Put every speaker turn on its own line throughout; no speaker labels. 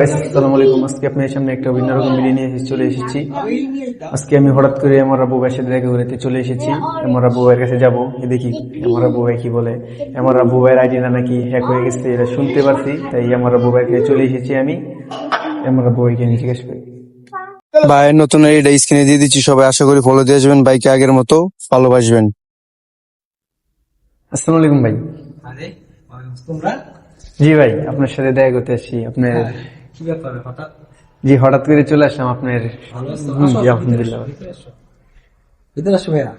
আসসালামু আলাইকুম। আজকে আপনার সামনে একটা ভিন্ন রকম ভিডিও নিয়ে চলে এসেছি। আজকে আমি হঠাৎ করে আমার আব্বু ভাইয়ের সাথে দেখা করতে চলে এসেছি। আমার আব্বু ভাইয়ের কাছে যাবো, দেখি আমার আব্বু ভাই কি বলে। আমার আব্বু ভাইয়ের আইডিটা নাকি হ্যাক হয়ে গেছে, এটা শুনতে পারছি, তাই আমার আব্বু ভাইয়ের কাছে চলে এসেছি আমি। আমার আব্বু ভাইকে নিয়ে জিজ্ঞেস করি।
ভাইয়ের নতুন এটা স্ক্রিনে দিয়ে দিচ্ছি, সবাই আশা করি ফলো দিয়ে আসবেন, বাইকে আগের মতো ভালোবাসবেন।
আসসালামু আলাইকুম ভাই। জি ভাই, আপনার সাথে দেখা করতে আসছি। আপনার
কি ব্যাপারে হঠাৎ?
জি, হঠাৎ করে চলে আসলাম আপনার।
ভালো আছো?
জি আলহামদুলিল্লাহ।
ভিতরে আসো ভাইয়া।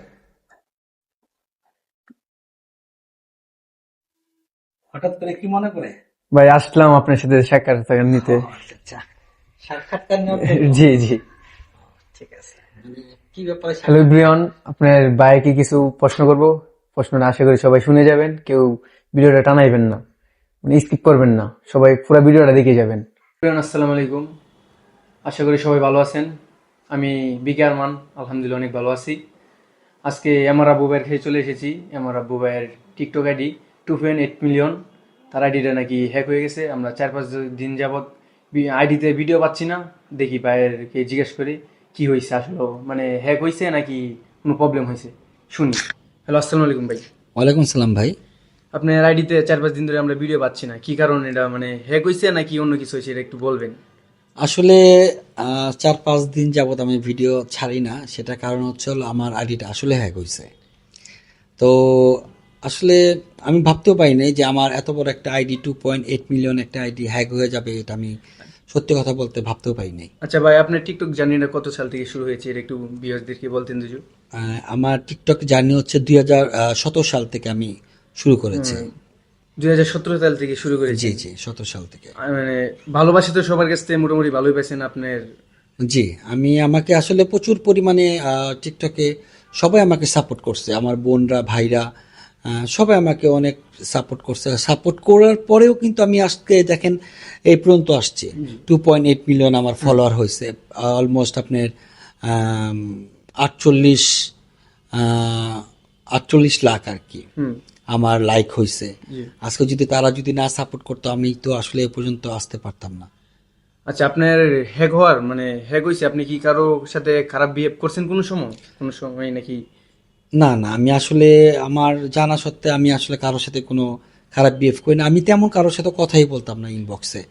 হঠাৎ করে কি মনে করে?
ভাই আসলাম আপনার সাথে সাক্ষাৎকার নিতে।
আচ্ছা, সাক্ষাৎকার নেওয়ার
জি জি।
ঠিক আছে। কি ব্যাপারে?
হ্যালো ব্রিয়ন, আপনার ভাইকে কিছু প্রশ্ন করব। প্রশ্নটা আশা করি সবাই শুনে যাবেন, কেউ ভিডিওটা টানাইবেন না, মানে স্কিপ করবেন না, সবাই পুরো ভিডিওটা দেখে যাবেন। ব্রিয়ন আসসালামু আলাইকুম, আশা করি সবাই ভালো আছেন। আমি বিকে আরমান, আলহামদুলিল্লাহ অনেক ভালো আছি। আজকে আমার আব্বু ভাইয়ের খেয়ে চলে এসেছি। আমার আব্বু ভাইয়ের টিকটক আইডি 2.8 মিলিয়ন, তার আইডিটা নাকি হ্যাক হয়ে গেছে। আমরা 4-5 দিন যাবৎ আইডিতে ভিডিও পাচ্ছি না। দেখি ভাইয়েরকে জিজ্ঞেস করি কি হয়েছে আসলে, মানে হ্যাক হয়েছে নাকি কোনো প্রবলেম হয়েছে, শুনি। হ্যালো আসসালামু আলাইকুম ভাই।
ওয়ালাইকুম সালাম ভাই।
আপনার আইডিতে 4-5 দিন ধরে আমরা ভিডিও পাচ্ছি না, কি কারণে? এটা মানে হ্যাক হয়েছে নাকি অন্য কিছু হয়েছে, এটা একটু বলবেন।
আসলে 4-5 দিন যাবত আমি ভিডিও ছাড়ি না, সেটা কারণ হচ্ছে হলো আমার আইডিটা আসলে হ্যাক হয়েছে। তো আসলে আমি ভাবতেও পারি নাই যে আমার এত বড় একটা আইডি 2.8 মিলিয়ন একটা আইডি হ্যাক হয়ে যাবে, এটা আমি সত্যি কথা বলতে ভাবতেও পারি নাই।
আচ্ছা ভাই, আপনার টিকটক জার্নিটা কত সাল থেকে শুরু হয়েছে, এটা একটু ভিউয়ারদেরকে বলতেন দুজু।
আমার টিকটক জার্নি হচ্ছে 2017 সাল থেকে আমি শুরু করেছি।
2017 সাল থেকে শুরু করেছি।
জি জি, 17 সাল থেকে।
মানে ভালোবাসি তো সবার কাছ থেকে মোটামুটি ভালোই পাইছেন আপনার।
জি, আমাকে আসলে প্রচুর পরিমাণে টিকটকে সবাই আমাকে সাপোর্ট করছে, আমার বোনরা, ভাইরা, সবাই আমাকে অনেক সাপোর্ট করছে। সাপোর্ট করার পরেও কিন্তু আমি আজকে দেখেন এই পর্যন্ত আসছি। 2.8 মিলিয়ন আমার ফলোয়ার হয়েছে, অলমোস্ট আপনার 48 48 লাখ আর কি আমার লাইক হয়েছে। আজকে যদি তারা যদি না সাপোর্ট করতো আমি তো আসলে এ পর্যন্ত আসতে পারতাম না।
আচ্ছা, আপনার হ্যাক হওয়ার মানে হ্যাক হয়েছে, আপনি কি কারো সাথে খারাপ বিহেভ করছেন কোনো সময় নাকি?
না না, আমি আসলে আমার জানা সত্ত্বে আমি আসলে কারোর সাথে কোনো খারাপ বিহেভ করি না। আমি তেমন কারোর সাথে কথাই বলতাম না ইনবক্সে।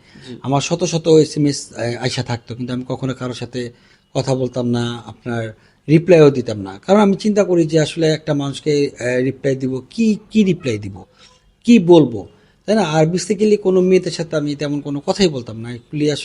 আমার শত শত SMS আইসা থাকতো, কিন্তু আমি কখনো কারোর সাথে কথা বলতাম না, আপনার রিপ্লাইও দিতাম না। কারণ আমি চিন্তা করি যে আসলে একটা মানুষকে রিপ্লাই দিব, কি রিপ্লাই দিব, কি বলবো, তাই না? আর বেসিক্যালি কোনো মেয়েদের সাথে আমি তেমন কোনো কথাই বলতাম না।